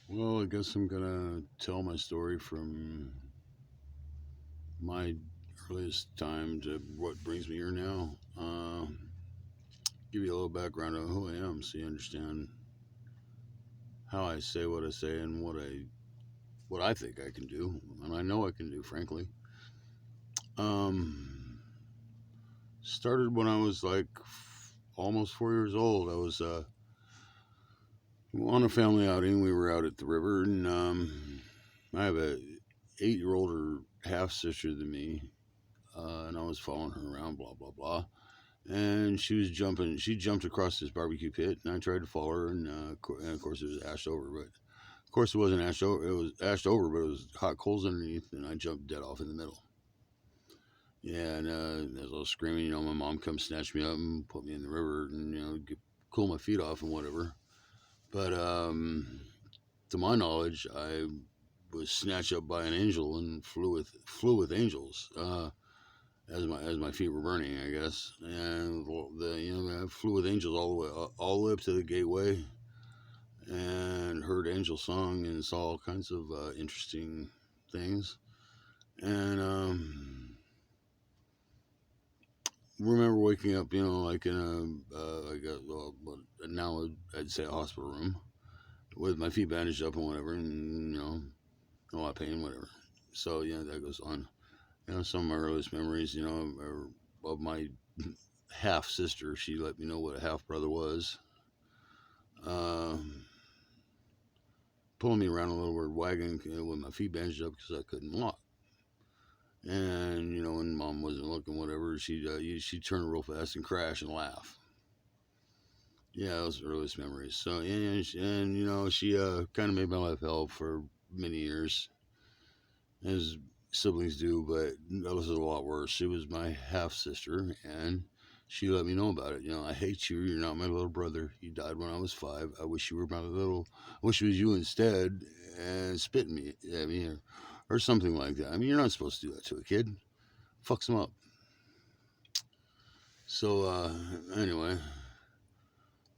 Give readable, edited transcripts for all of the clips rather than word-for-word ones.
Well, I guess I'm gonna tell my story from my earliest time to what brings me here now. Give you a little background on who I am, so you understand how I say what I say and what I think I can do, and I know I can do. Frankly, um, started when I was like almost 4 years old. I was on a family outing. We were out at the river, and I have a 8 year old or half sister than me, and I was following her around, blah blah blah. And she was jumping. She jumped across this barbecue pit, and I tried to follow her, and of course it was ashed over. But of course it wasn't ashed over. It was ashed over, but it was hot coals underneath, and I jumped dead off in the middle. Yeah, and as I was screaming, my mom come snatch me up and put me in the river, and cool my feet off and whatever. But to my knowledge, I was snatched up by an angel and flew with angels. As my feet were burning, I guess. And I flew with angels all the way up to the gateway, and heard angel song and saw all kinds of interesting things. And remember waking up, like in now I'd say a hospital room with my feet bandaged up and whatever, and a lot of pain, whatever. So yeah, that goes on. Some of my earliest memories, are of my half sister. She let me know what a half brother was. Um, Pulling me around a little weird wagon with my feet bandaged up because I couldn't walk. And when mom wasn't looking, whatever, she'd turn real fast and crash and laugh. Yeah, those are the earliest memories. So she kind of made my life hell for many years, as siblings do. But that was a lot worse. She was my half sister, and she let me know about it. I hate you. You're not my little brother. You died when I was 5. I wish you were my little. I wish it was you instead, and spit me at me, or something like that. I mean, you're not supposed to do that to a kid. Fucks them up. So anyway,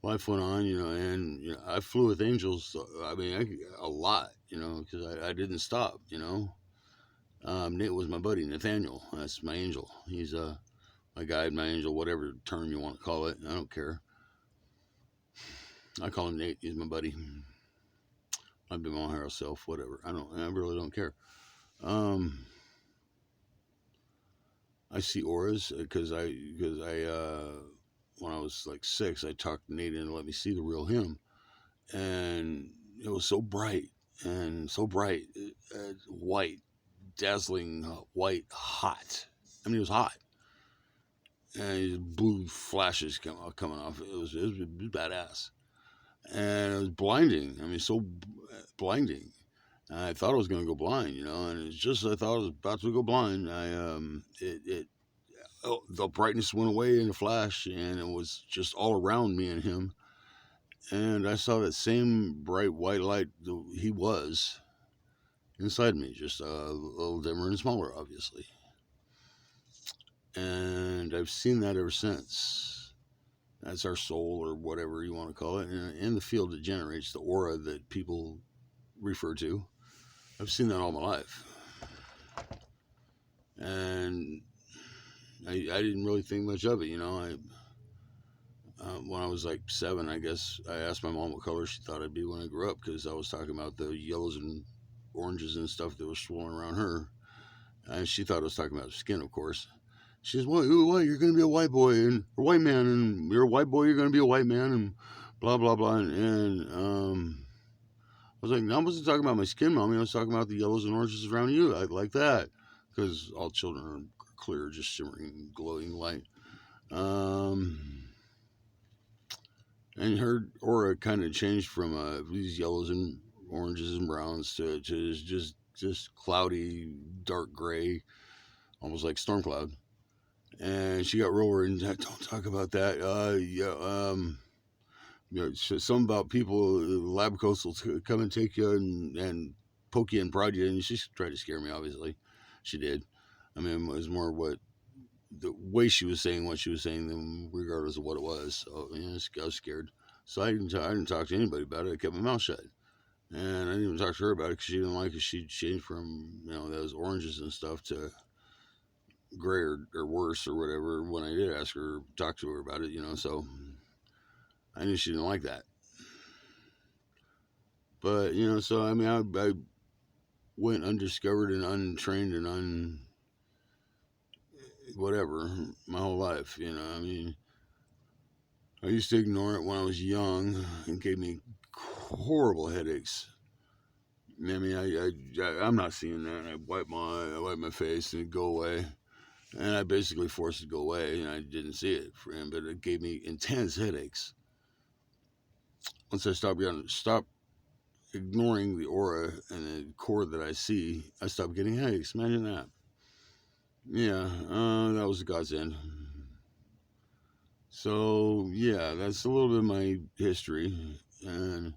life went on, and I flew with angels. I mean, a lot, because I didn't stop. Nate was my buddy, Nathaniel. That's my angel. He's my guide, my angel, whatever term you want to call it. I don't care. I call him Nate. He's my buddy. I've been my higher self, whatever. I really don't care. Um, I see auras because I when I was like 6, I talked Nate into let me see the real him, and it was so bright and so bright, white, dazzling, white, hot. I mean, it was hot, and blue flashes coming off. It was badass, and it was blinding. I mean, so blinding. I thought I was going to go blind, and it's just I thought I was about to go blind. The brightness went away in a flash, and it was just all around me and him. And I saw that same bright white light that he was inside me, just a little dimmer and smaller, obviously. And I've seen that ever since. That's our soul, or whatever you want to call it, and in the field it generates the aura that people refer to. I've seen that all my life, and I didn't really think much of it. When I was like 7, I guess I asked my mom what color she thought I'd be when I grew up because I was talking about the yellows and oranges and stuff that was swirling around her, and she thought I was talking about skin, of course. She says, "What? You're going to be a white boy and a white man, and you're a white boy. You're going to be a white man, and blah blah blah." And I was like, "No, I wasn't talking about my skin, mommy. I was talking about the yellows and oranges around you, like that, because all children are clear, just shimmering, glowing light." Um, and her aura kind of changed from these yellows and oranges and browns to just cloudy, dark gray, almost like storm cloud. And she got real worried. Don't talk about that. Yeah. Something about people, lab coats will come and take you and poke you and prod you. And she tried to scare me. Obviously, she did. I mean, it was more what the way she was saying what she was saying than regardless of what it was. So I was scared. So I didn't talk to anybody about it. I kept my mouth shut. And I didn't even talk to her about it because she didn't like it. She changed from, those oranges and stuff to gray or worse or whatever when I did ask her, talk to her about it, so I knew she didn't like that. But, so I mean, I went undiscovered and untrained and whatever my whole life, I mean, I used to ignore it when I was young. It gave me horrible headaches. I mean, I'm not seeing that. I wipe my face and it go away, and I basically forced it to go away, and I didn't see it for him, but it gave me intense headaches. Once I stopped ignoring the aura and the core that I see, I stopped getting headaches. Imagine that. Yeah, that was a godsend. So yeah, that's a little bit of my history, and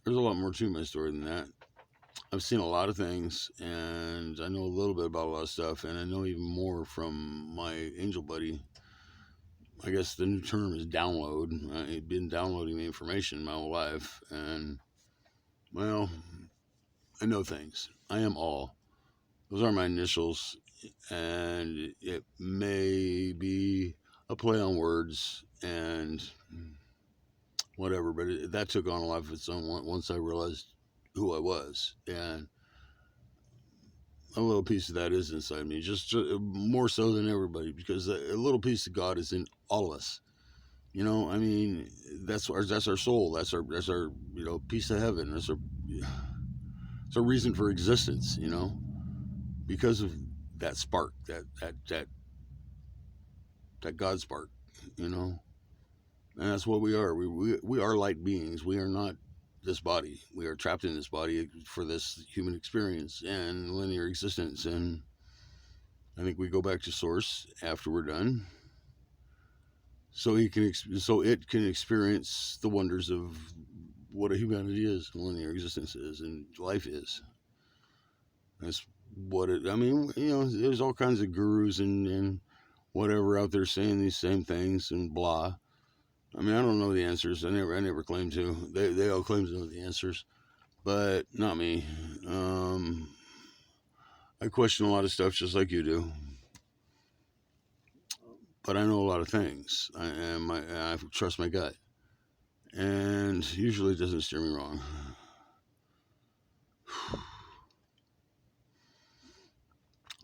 there's a lot more to my story than that. I've seen a lot of things, and I know a little bit about a lot of stuff, and I know even more from my angel buddy. I guess the new term is download. I've been downloading the information my whole life, and well, I know things. I am all. Those are my initials, and it may be a play on words and whatever, but that took on a life of its own once I realized who I was, and a little piece of that is inside me, just more so than everybody, because a little piece of God is in all of us. I mean, that's our soul. That's our piece of heaven. It's our reason for existence. Because of that spark, that God spark. You know, and that's what we are. We are light beings. We are not this body. We are trapped in this body for this human experience and linear existence. And I think we go back to source after we're done, so it can experience the wonders of what a humanity is, linear existence is, and life is. That's what it. I mean, there's all kinds of gurus and whatever out there saying these same things and blah. I mean, I don't know the answers. I never claim to. They all claim to know the answers, but not me. I question a lot of stuff just like you do, but I know a lot of things. I trust my gut, and usually it doesn't steer me wrong.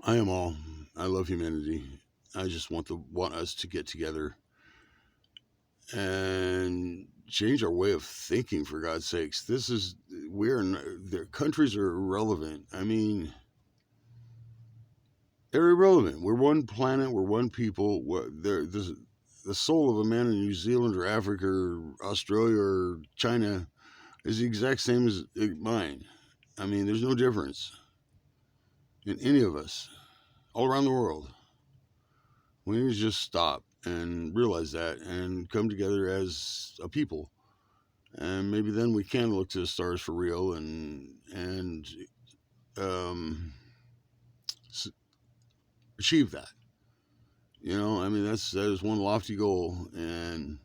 I am all. I love humanity. I just want us to get together and change our way of thinking. For God's sakes, their countries are irrelevant. I mean, they're irrelevant. We're one planet. We're one people. The soul of a man in New Zealand or Africa or Australia or China is the exact same as mine. I mean, there's no difference in any of us all around the world. We need to just stop and realize that and come together as a people. And maybe then we can look to the stars for real and um, achieve that. I mean, that is one lofty goal, and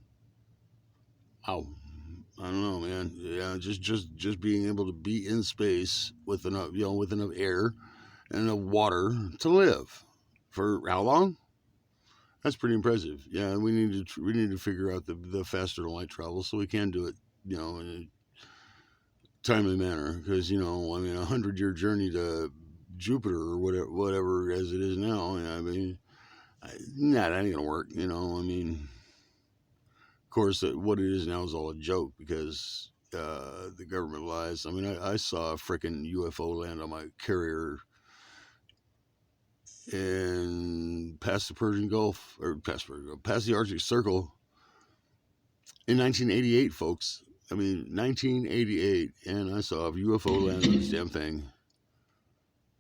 wow, I don't know, man. Yeah, just being able to be in space with enough air and enough water to live for how long? That's pretty impressive. Yeah, we need to figure out the faster light travel so we can do it, in a timely manner. Because I mean, 100-year journey to Jupiter or whatever as it is now. I mean, that ain't gonna work. I mean, of course, what it is now is all a joke because the government lies. I mean, I saw a freaking UFO land on my carrier and past the Persian Gulf or past the Arctic Circle in 1988, folks. I mean, 1988, and I saw a UFO land on this damn thing.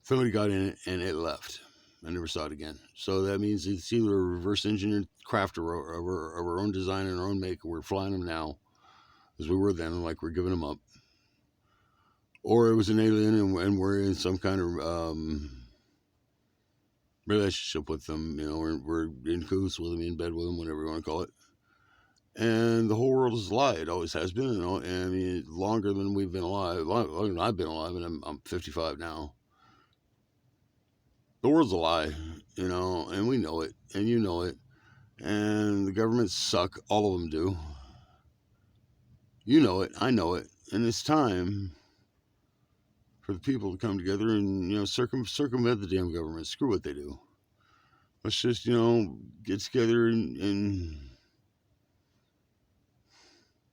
Somebody got in it and it left. I never saw it again. So that means it's either a reverse engineered craft or our own design and our own make. We're flying them now, as we were then, like we're giving them up. Or it was an alien and we're in some kind of relationship with them. We're in cahoots with them, in bed with them, whatever you want to call it. And the whole world is a lie. It always has been. And I mean, longer than we've been alive, longer than I've been alive, and I'm 55 now. The world's a lie, and we know it, and you know it. And the governments suck. All of them do. You know it. I know it. And it's time for the people to come together and circumvent the damn government. Screw what they do. Let's just get together and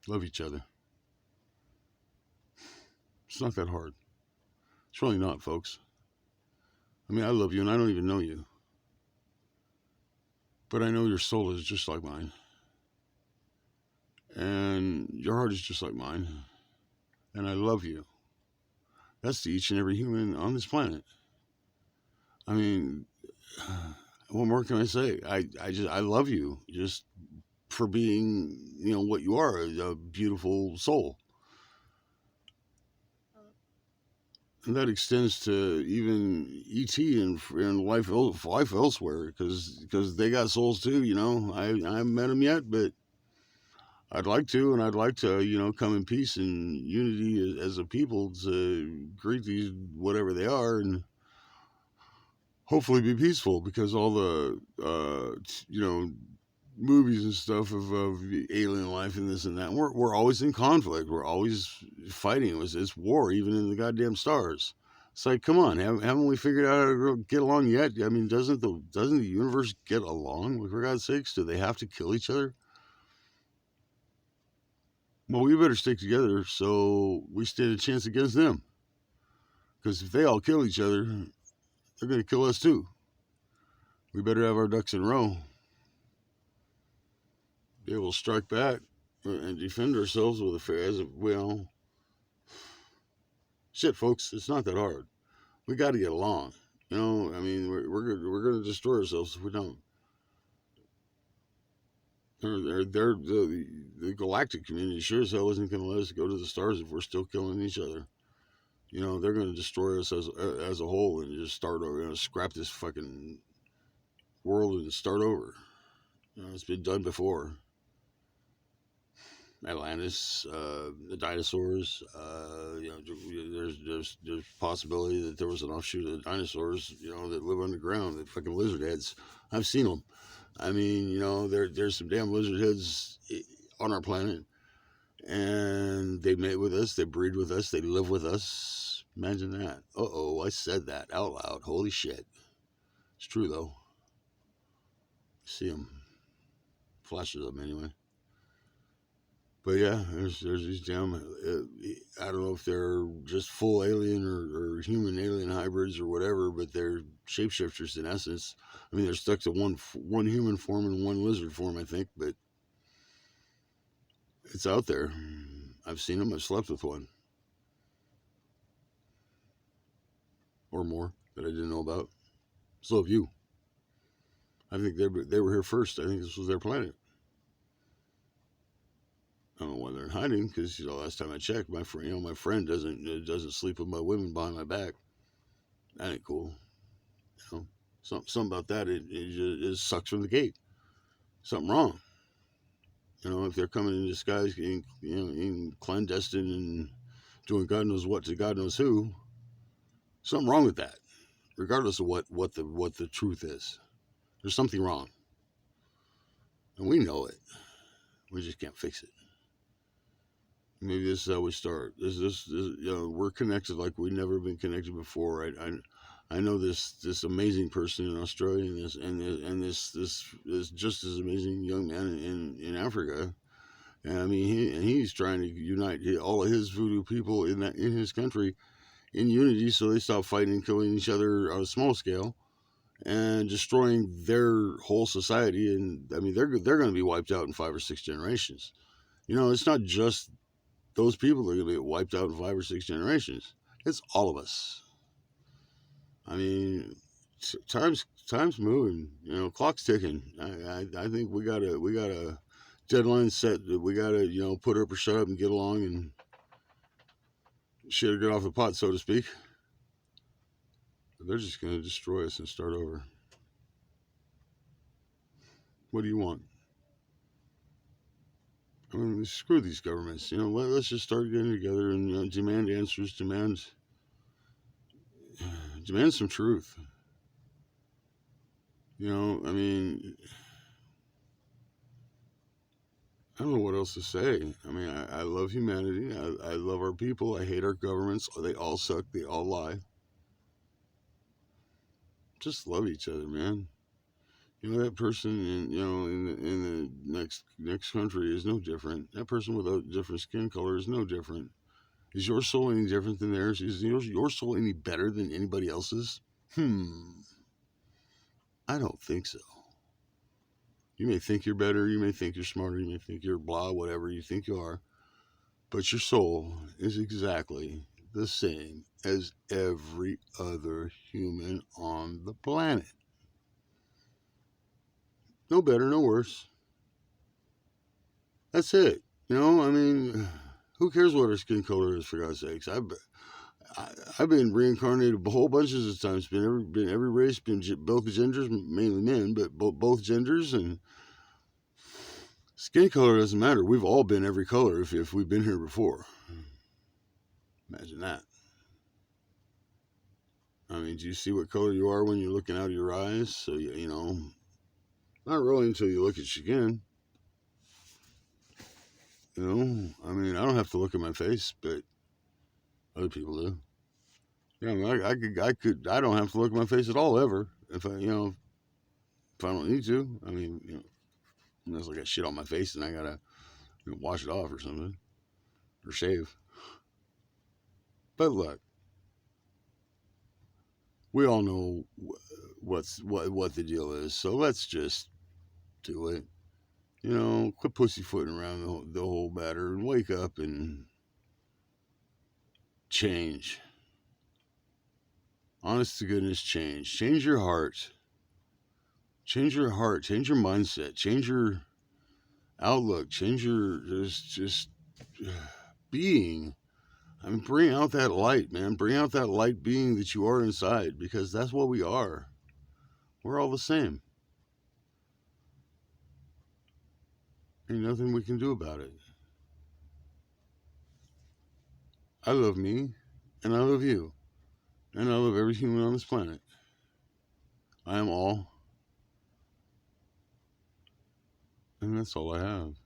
love each other. It's not that hard. It's really not, folks. I mean, I love you and I don't even know you. But I know your soul is just like mine. And your heart is just like mine. And I love you. That's to each and every human on this planet. I mean, what more can I say? I love you just for being, what you are, a beautiful soul. And that extends to even ET and life elsewhere, because they got souls too. I haven't met them yet, but I'd like to, and I'd like to, come in peace and unity as a people to greet these whatever they are, and hopefully be peaceful, because all the movies and stuff of alien life and this and that, we're always in conflict. We're always fighting. It's war, even in the goddamn stars. It's like, come on, haven't we figured out how to get along yet? I mean, doesn't the universe get along? For God's sakes, do they have to kill each other? Well, we better stick together so we stand a chance against them. Because if they all kill each other, they're going to kill us too. We better have our ducks in a row. Be able to strike back and defend ourselves with a fair, shit, folks. It's not that hard. We got to get along. I mean, we're going to destroy ourselves if we don't. The galactic community sure as hell isn't going to let us go to the stars if we're still killing each other. They're going to destroy us as a whole and just start over, scrap this fucking world and start over. It's been done before. Atlantis, the dinosaurs. There's possibility that there was an offshoot of the dinosaurs, that live underground, the fucking lizard heads. I've seen them. I mean, there's some damn lizard heads on our planet, and they mate with us, they breed with us, they live with us. Imagine that. I said that out loud. Holy shit. It's true though. See them. Flashes of them anyway. But yeah, there's these damn, I don't know if they're just full alien or human alien hybrids or whatever, but they're shapeshifters in essence. I mean, they're stuck to one human form and one lizard form, I think, but it's out there. I've seen them. I've slept with one. Or more that I didn't know about. So have you. I think they were here first. I think this was their planet. I don't know why they're hiding, because last time I checked, my friend doesn't sleep with my women behind my back. That ain't cool. Something about that. It sucks from the gate. Something wrong. If they're coming in disguise, in clandestine and doing God knows what to God knows who, something wrong with that. Regardless of what the truth is, there's something wrong, and we know it. We just can't fix it. Maybe this is how we start. We're connected like we've never been connected before. I know this amazing person in Australia, and this just as amazing young man in Africa. And I mean, he's trying to unite all of his voodoo people in his country in unity, so they stop fighting and killing each other on a small scale and destroying their whole society. And I mean, they're going to be wiped out in 5 or 6 generations. It's not just those people that are going to get wiped out in 5 or 6 generations. It's all of us. I mean, time's moving. Clock's ticking. I think we got a deadline set that we got to put up or shut up and get along and shit or get off the pot, so to speak. But they're just going to destroy us and start over. What do you want? I mean, screw these governments. Let's just start getting together and demand answers, demand some truth. I mean, I don't know what else to say. I mean, I love humanity. I love our people. I hate our governments. They all suck. They all lie. Just love each other, man. That person in the next country is no different. That person with a different skin color is no different. Is your soul any different than theirs? Is your soul any better than anybody else's? I don't think so. You may think you're better, you may think you're smarter, you may think you're blah, whatever you think you are, but your soul is exactly the same as every other human on the planet. No better, no worse. That's it. I mean, who cares what our skin color is, for God's sakes? I've been reincarnated a whole bunch of times. Been every race, been both genders, mainly men, but both genders, and skin color doesn't matter. We've all been every color if we've been here before. Imagine that. I mean, do you see what color you are when you're looking out of your eyes? So not really until you look at your skin. I mean, I don't have to look at my face, but other people do. Yeah, I mean, I don't have to look at my face at all ever if I don't need to. I mean, unless I got shit on my face and I gotta wash it off or something or shave. But look, we all know what the deal is, so let's just do it. Quit pussyfooting around the whole matter and wake up and change. Honest to goodness, change. Change your heart. Change your heart. Change your mindset. Change your outlook. Change your just being. I mean, bring out that light, man. Bring out that light being that you are inside, because that's what we are. We're all the same. Ain't nothing we can do about it. I love me, and I love you, and I love every human on this planet. I am all, and that's all I have.